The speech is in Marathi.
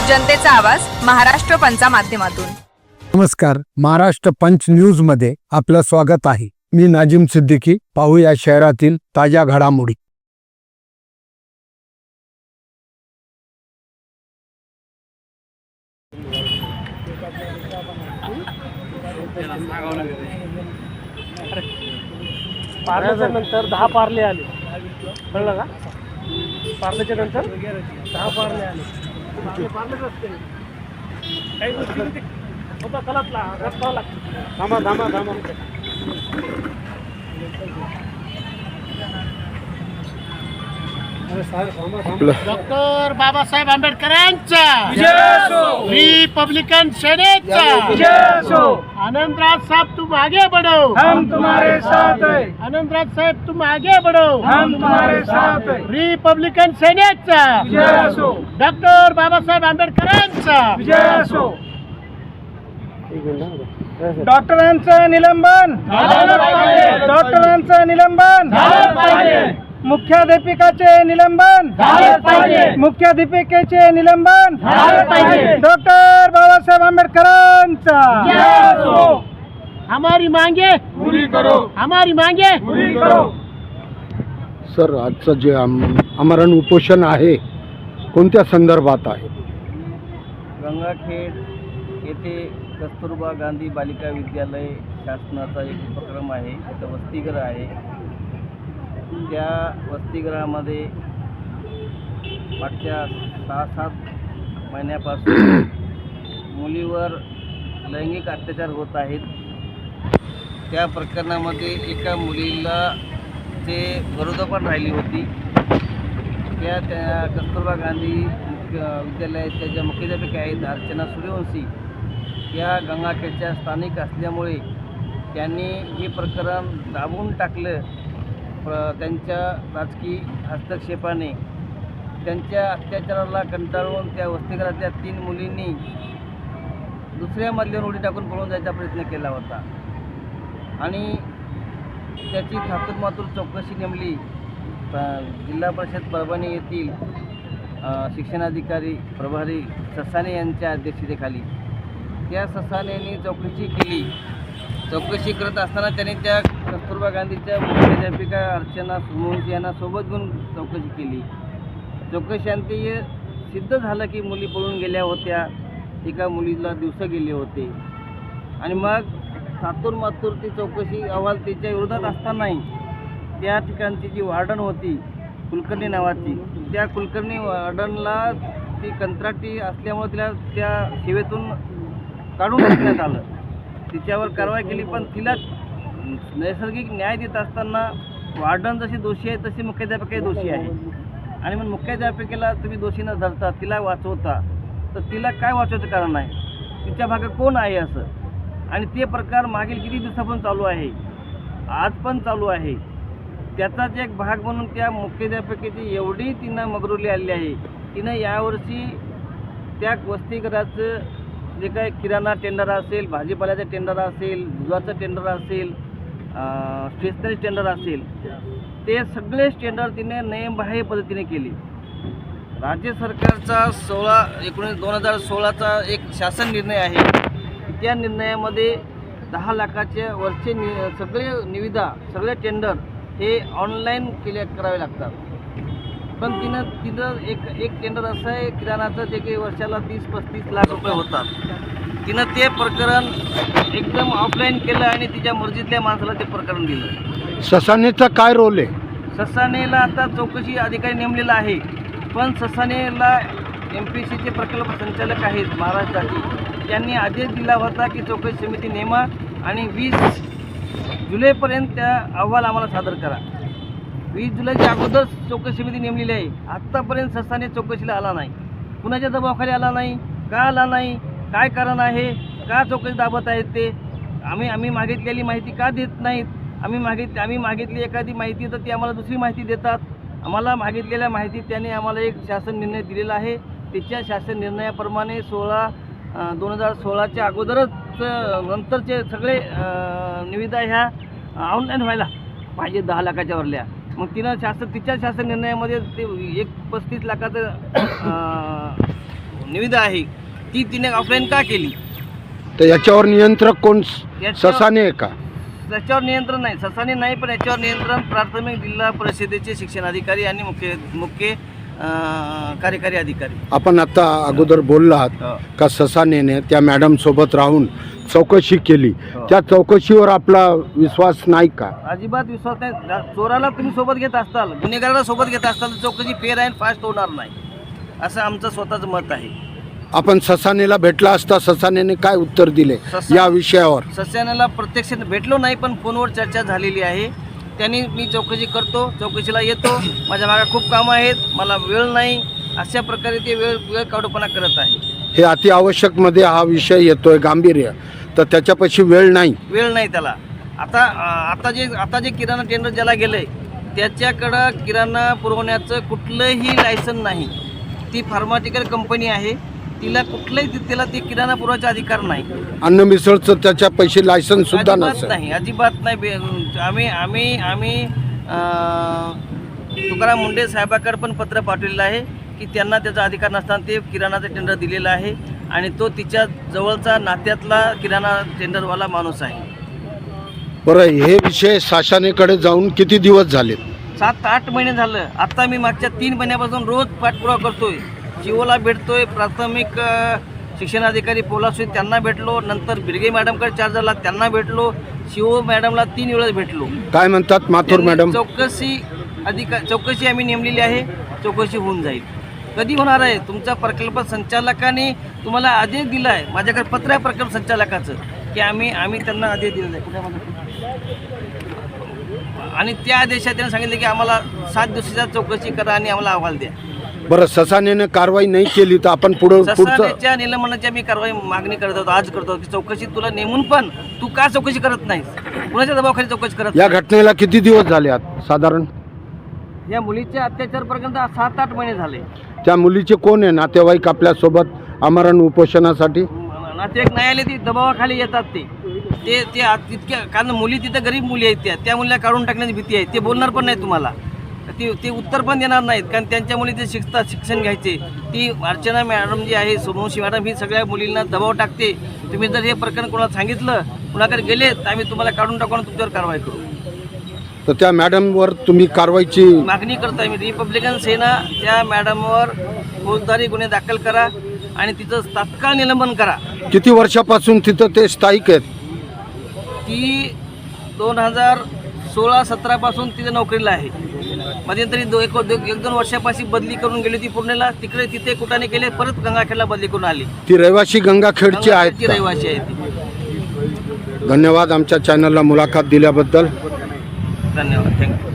जनतेचा आवाज महाराष्ट्र पंचा माध्यमातून। नमस्कार, महाराष्ट्र पंच न्यूज मध्ये आपलं स्वागत आहे। मी नाजिम सिद्दीकी। पाहूया शहरातील ताज्या घडामोडी। पार्ल्याच्या नंतर 10 पार्ले आले, कळलं का? पार्ल्याच्या नंतर 10 पार्ले आले। पार्लेच असते काही गोष्टी होता कलातला रस्ता लागतो। थांबा थांबा थांबा डॉक्टर बाबासाहेब आंबेडकरांचा रिपब्लिकन सेनेचा आनंदराज साहब तुम आगे बढ़ो, हम तुम्हारे साथ हैं। आनंदराज साहब तुम आगे बढ़ो, हम तुम्हारे साथ हैं। रिपब्लिकन सेनेचा विजय असो, डॉक्टर बाबासाहेब आंबेडकरांचा विजय असो। डॉक्टरांचं निलंबन झालं पाहिजे, डॉक्टरांचं निलंबन झालं पाहिजे, मुख्याध्यापिकाचे निलंबन झालं पाहिजे, मुख्याध्यापिकेचे निलंबन झालं पाहिजे। डॉक्टर बाबासाहेब आंबेडकरांचा विजय असो। हमारी मांगे पूरी करो, हमारी मांगे पूरी करो। सर, आजचं जे आमरण उपोषण आहे कोणत्या संदर्भात आहे? गंगाखेड येथे कस्तुरबा गांधी बालिका विद्यालय शासनाचा एक उपक्रम आहे। तिथं वसतिगृह आहे। त्या वसतिगृहामध्ये मागच्या 6-7 महिन्यापासून मुलीवर लैंगिक अत्याचार होत आहेत। त्या प्रकरणामध्ये एका मुलीला जे गरोदरपण राहिली होती, त्या कस्तुरबा गांधी विद्यालयाच्या ज्या मुख्याध्यापिका आहेत अर्चना सूर्यवंशी, या गंगाखेडच्या स्थानिक असल्यामुळे त्यांनी हे प्रकरण दाबून टाकलं। त्यांच्या राजकीय हस्तक्षेपाने त्यांच्या अत्याचाराला कंटाळून त्या वसतिगृहातल्या 3 मुलींनी दुसऱ्या मजल्यावर उडी टाकून पळून जायचा प्रयत्न केला होता आणि त्याची थातूरमातूर चौकशी नेमली जिल्हा परिषद परभणी येथील शिक्षणाधिकारी प्रभारी ससाने यांच्या अध्यक्षतेखाली। त्या ससानेनी चौकशी केली। चौकशी करत असताना त्यांनी त्या कस्तुरबा गांधीच्या मुख्याध्यापिका अर्चना सूर्यवंशी यांना सोबत घेऊन चौकशी केली। चौकशांती सिद्ध झालं की मुली पळून गेल्या होत्या, एका मुलीला दिवस गेले होते आणि मग थातूरमातूर ती चौकशी अहवाल तिच्या विरोधात असतानाही त्या ठिकाणची जी वार्डन होती कुलकर्णी नावाची, त्या कुलकर्णी वार्डनला ती कंत्राटी असल्यामुळे तिला त्या सेवेतून काढून टाकण्यात आलं। तिच्यावर कारवाई केली, पण तिला नैसर्गिक न्याय देत असताना वार्डन जशी दोषी आहे तशी मुख्याध्यापिकाही दोषी आहे आणि मग मुख्याध्यापिकेला तुम्ही दोषी न धरता तिला वाचवता, तर तिला काय वाचवायचं कारण आहे? तिच्या भागात कोण आहे असं? आणि ते प्रकार मागील किती दिवसापासून चालू आहे, आज पण चालू आहे। त्याचाच एक भाग म्हणून त्या मुख्याध्यापिकेची एवढी तिनं मगरुली आली आहे, तिनं यावर्षी त्या वसतिगृहाचं जे काही किराणा टेंडर असेल, भाजीपाल्याचं टेंडर असेल, दुधाचं टेंडर असेल, स्टेशनरी टेंडर असेल, ते सगळेच टेंडर तिने नियमबाह्य पद्धतीने केली। राज्य सरकारचा 16/19/2016चा एक शासन निर्णय आहे। त्या निर्णयामध्ये 10 लाखाच्या वरचे सगळे निविदा, सगळे टेंडर हे ऑनलाईन करावे लागतात। पण तिनं एक टेंडर असं आहे किराणाचं जे की वर्षाला 30-35 लाख रुपये होतात। तिनं ते प्रकरण एकदम ऑफलाईन केलं आणि तिच्या मर्जीतल्या माणसाला ते प्रकरण दिलं। ससानेचा काय रोल आहे? ससानेला आता चौकशी अधिकारी नेमलेला आहे, पण ससानेला MPSCचे प्रकल्प संचालक आहेत महाराष्ट्राचे, त्यांनी आदेश दिला होता की चौकशी समिती नेमा आणि 20 जुलैपर्यंत त्या अहवाल आम्हाला सादर करा। 20 जुलैच्या अगोदर चौकशी समिती नेमलेली आहे। आत्तापर्यंत ससाने चौकशीला आला नाही। कुणाच्या दबावाखाली आला नाही, का आला नाही, काय कारण आहे, का चौकशी दाबत आहेत ते? आम्ही मागितलेली माहिती का देत नाहीत? आम्ही मागितली एखादी माहिती तर ती आम्हाला दुसरी माहिती देतात। आम्हाला मागितलेल्या माहितीत त्यांनी आम्हाला एक शासन निर्णय दिलेला आहे। त्याच्या शासन निर्णयाप्रमाणे 2016च्या अगोदरच नंतरचे सगळे निविदा ह्या ऑनलाईन व्हायला पाहिजे 10 लाखाच्या वरल्या। मग तिनं तिच्या शासन निर्णयामध्ये ते 35 लाखाचं निविदा आहे ती तिने ऑफलाईन का केली? तर याच्यावर नियंत्रक कोण? याच्यावर- ससाने आहे का? त्याच्यावर नियंत्रण नाही, ससाने नाही, पण याच्यावर नियंत्रण प्राथमिक जिल्हा परिषदेचे शिक्षण अधिकारी आणि मुख्य कार्यकारी अधिकारी. आपण आता अगोदर बोललात का ससानेने त्या मॅडम सोबत राहून चौकशी केली, त्या चौकशीवर आपला विश्वास नाही का? अजिबात विश्वास नाही. चोराला तुम्ही सोबत घेत असताल, गुन्हेगाराला सोबत घेत असताल तर चौकशी फेअर अँड फास्ट होणार नाही, असं आमचं स्वतःचं मत आहे. आपण ससानेला भेटला असता, ससानेने काय उत्तर दिले या विषयावर? सस्यानाला प्रत्यक्ष भेटलो नाही, पण फोनवर चर्चा झालेली आहे. त्यांनी मी चौकशी करतो, चौकशीला येतो, माझ्या मागे खूप कामं आहेत, मला वेळ नाही, अशा प्रकारे ते वेळ काढूपणा करत आहे. हे अति आवश्यक मध्ये हा विषय येतोय गांभीर्य, तर त्याच्यापाशी वेळ नाही त्याला. आता जे किराणा टेंडर ज्याला गेलंय त्याच्याकडं किराणा पुरवण्याचं कुठलंही लायसन नाही. ती फार्मास्युटिकल कंपनी आहे, तिला कुठलंही त्याला ते किराणा पुरवायचा अधिकार नाही. अन्न मिसळचं त्याच्या पैसे लायसन सुद्धा नसेल. अजिबात नाही. आम्ही तुकाराम मुंडे साहेबाकडे पण पत्र पाठवलेलं आहे की त्यांना त्याचा अधिकार नसताना ते किराणाचं टेंडर दिलेलं आहे आणि तो तिच्या जवळचा नात्यातला किराणा टेंडरवाला माणूस आहे. बरं, हे विषय शासनाकडे जाऊन किती दिवस झाले? 7-8 महिने झालं. आता मी मागच्या 3 महिन्यापासून रोज पाठपुरावा करतोय. जीओला भेटतोय, प्राथमिक शिक्षणाधिकारी पोलासुई त्यांना भेटलो, नंतर बिरगे मॅडमकडे चार्ज झाला त्यांना भेटलो, शिओ मॅडमला 3 वेळेस भेटलो. काय म्हणतात माथुर मॅडम? चौकशी आम्ही नेमलेली आहे, चौकशी होऊन जाईल. कधी होणार आहे? तुमच्या प्रकल्प संचालकाने तुम्हाला आदेश दिला आहे, माझ्याकडे पत्र आहे प्रकल्प संचालकाचं की आम्ही त्यांना आदेश दिलेला आहे. आणि त्या आदेशात त्यांनी सांगितलं की आम्हाला 7 दिवसाच्या चौकशी करा आणि आम्हाला अहवाल द्या. बरं, ससानेने कारवाई नाही केली तर आपण पुढचं ससानेच्या निलंबनाची आम्ही कारवाई मागणी करत होतो, आज करतो की चौकशी तुला नेमून पण तू का चौकशी करत नाहीस, कुणाच्या दबावाखाली चौकशी करत या घटनेला किती दिवस झाले आत साधारण? या मुलीच्या अत्याचार प्रकरण 7-8 महिने झाले. त्या मुलीचे कोण आहे नातेवाईक आपल्या सोबत आमरण उपोषणासाठी? नातेवाईक नाही आले, ती दबावाखाली येतात. ते तितक्या, कारण मुली तिथं गरीब मुली आहेत, त्या मुलीला काढून टाकण्याची भीती आहे. ते बोलणार पण नाही तुम्हाला, ते उत्तर पण देणार नाहीत, कारण त्यांच्या मुली ते शिक्षण घ्यायचे. ती अर्चना मॅडम जी आहे, सोमवंशी मॅडम, ही सगळ्या मुलींना दबाव टाकते. तुम्ही जर हे प्रकरण कोणाला सांगितलं, कुणाकडे गेले तर आम्ही तुम्हाला काढून टाकू आणि तुमच्यावर कारवाई करू. तर त्या मॅडमवर तुम्ही कारवाईची मागणी करतो आम्ही. रिपब्लिकन सेना त्या मॅडमवर फौजदारी गुन्हे दाखल करा आणि तिचं तात्काळ निलंबन करा. किती वर्षापासून तिथं ते स्थायिक आहेत? ती 2016-17 पासून तिथे नोकरीला आहे. मध्यंतरी 1-2 वर्षापासून बदली करून गेली होती पुण्याला, तिथे कुठाने गेले, परत गंगाखेडला बदली करून आली. ती रहिवासी गंगाखेडची आहेत ती का? रहिवासी आहे ती. धन्यवाद आमच्या चॅनलला मुलाखत दिल्याबद्दल. धन्यवाद, थँक्यू.